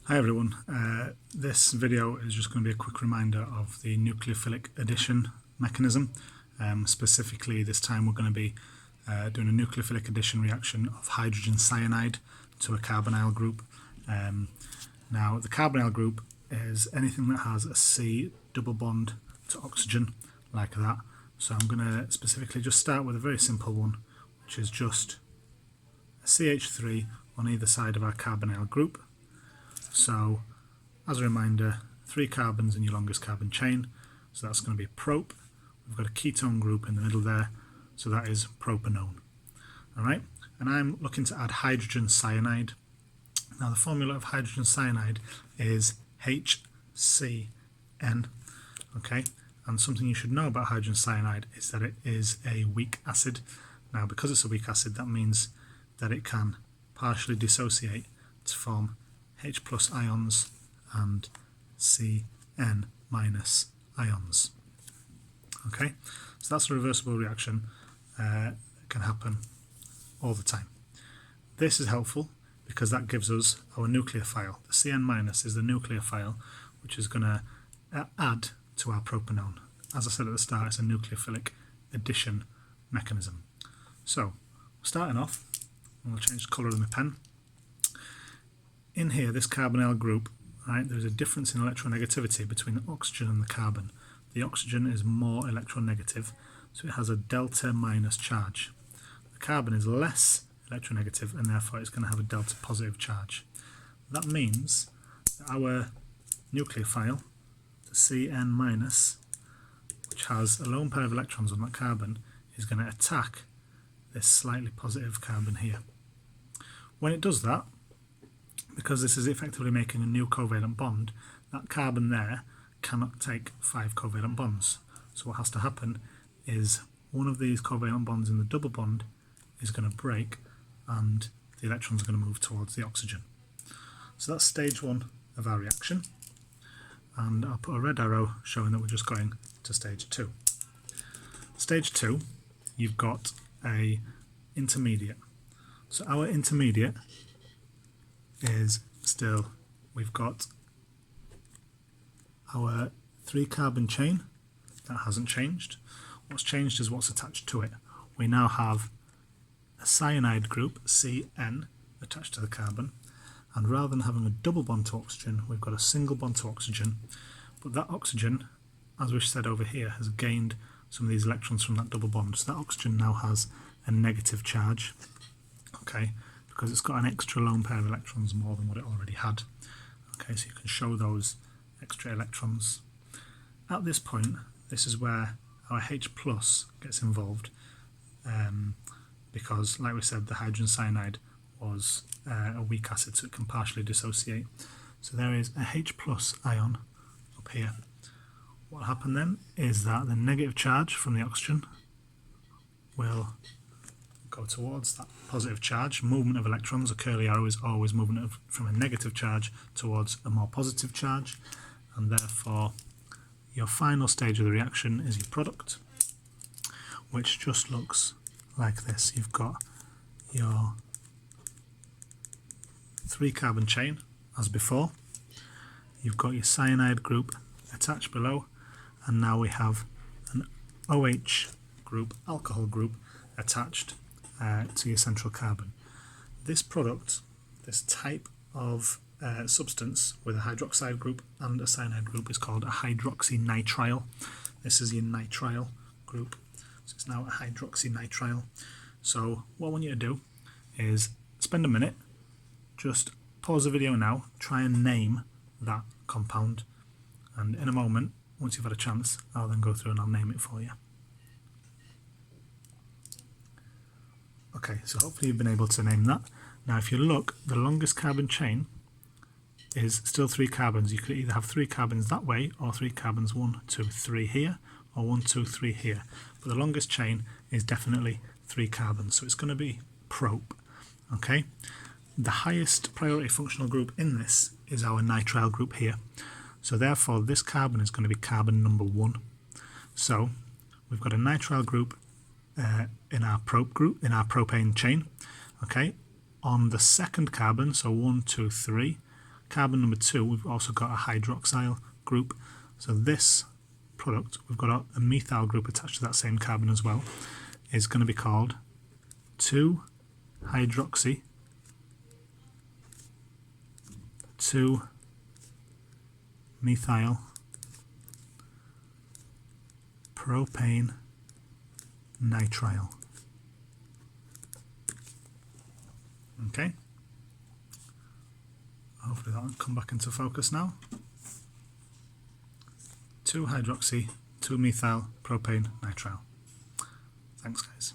Hi everyone, this video is just going to be a quick reminder of the nucleophilic addition mechanism. Specifically this time we're going to be doing a nucleophilic addition reaction of hydrogen cyanide to a carbonyl group. Now the carbonyl group is anything that has a C double bond to oxygen like that. So I'm going to specifically just start with a very simple one, which is just a CH3 on either side of our carbonyl group. So, as a reminder, 3 carbons in your longest carbon chain, so that's going to be a prop. We've got a ketone group in the middle there, so that is propanone. Alright, and I'm looking to add hydrogen cyanide. Now the formula of hydrogen cyanide is HCN, okay, and something you should know about hydrogen cyanide is that it is a weak acid. Now because it's a weak acid, that means that it can partially dissociate to form H plus ions and Cn minus ions. Okay, so that's a reversible reaction that can happen all the time. This is helpful because that gives us our nucleophile. The Cn minus is the nucleophile, which is going to add to our propanone. As I said at the start, it's a nucleophilic addition mechanism. So, starting off, I'm going to change the colour of my pen. In here, this carbonyl group, right, there's a difference in electronegativity between the oxygen and the carbon. The oxygen is more electronegative, so it has a delta minus charge. The carbon is less electronegative, and therefore it's going to have a delta positive charge. That means that our nucleophile, the Cn minus, which has a lone pair of electrons on that carbon, is going to attack this slightly positive carbon here. When it does that, because this is effectively making a new covalent bond, that carbon there cannot take 5 covalent bonds. So what has to happen is one of these covalent bonds in the double bond is going to break and the electrons are going to move towards the oxygen. So that's stage 1 of our reaction, and I'll put a red arrow showing that we're just going to stage 2. Stage 2, you've got a intermediate. So our intermediate is still, we've got our 3 carbon chain, that hasn't changed. What's changed is what's attached to it. We now have a cyanide group, Cn, attached to the carbon, and rather than having a double bond to oxygen, we've got a single bond to oxygen, but that oxygen, as we've said over here, has gained some of these electrons from that double bond, so that oxygen now has a negative charge, okay, because it's got an extra lone pair of electrons more than what it already had. Okay, so you can show those extra electrons. At this point, this is where our H plus gets involved, because, like we said, the hydrogen cyanide was a weak acid, so it can partially dissociate. So there is a H plus ion up here. What happened then is that the negative charge from the oxygen will go towards that positive charge. Movement of electrons, a curly arrow is always movement from a negative charge towards a more positive charge, and therefore your final stage of the reaction is your product, which just looks like this. You've got your 3 carbon chain as before, you've got your cyanide group attached below, and now we have an OH group, alcohol group, attached to your central carbon. This product, this type of substance with a hydroxide group and a cyanide group, is called a hydroxynitrile. This is your nitrile group, so it's now a hydroxynitrile. So what I want you to do is spend a minute, just pause the video now, try and name that compound, and in a moment, once you've had a chance, I'll then go through and I'll name it for you. Okay, so hopefully you've been able to name that. Now if you look, the longest carbon chain is still 3 carbons. You could either have 3 carbons that way, or 3 carbons 1, 2, 3 here, or 1, 2, 3 here. But the longest chain is definitely 3 carbons, so it's going to be prop. Okay, the highest priority functional group in this is our nitrile group here. So therefore this carbon is going to be carbon number 1. So we've got a nitrile group in our prop group, in our propane chain. Okay, on the second carbon, so 1, 2, 3, carbon number 2, we've also got a hydroxyl group. So this product, we've got a methyl group attached to that same carbon as well, is going to be called 2-hydroxy 2-methyl propane nitrile. Okay, hopefully that'll come back into focus now. 2-hydroxy 2-methyl propane nitrile. Thanks guys.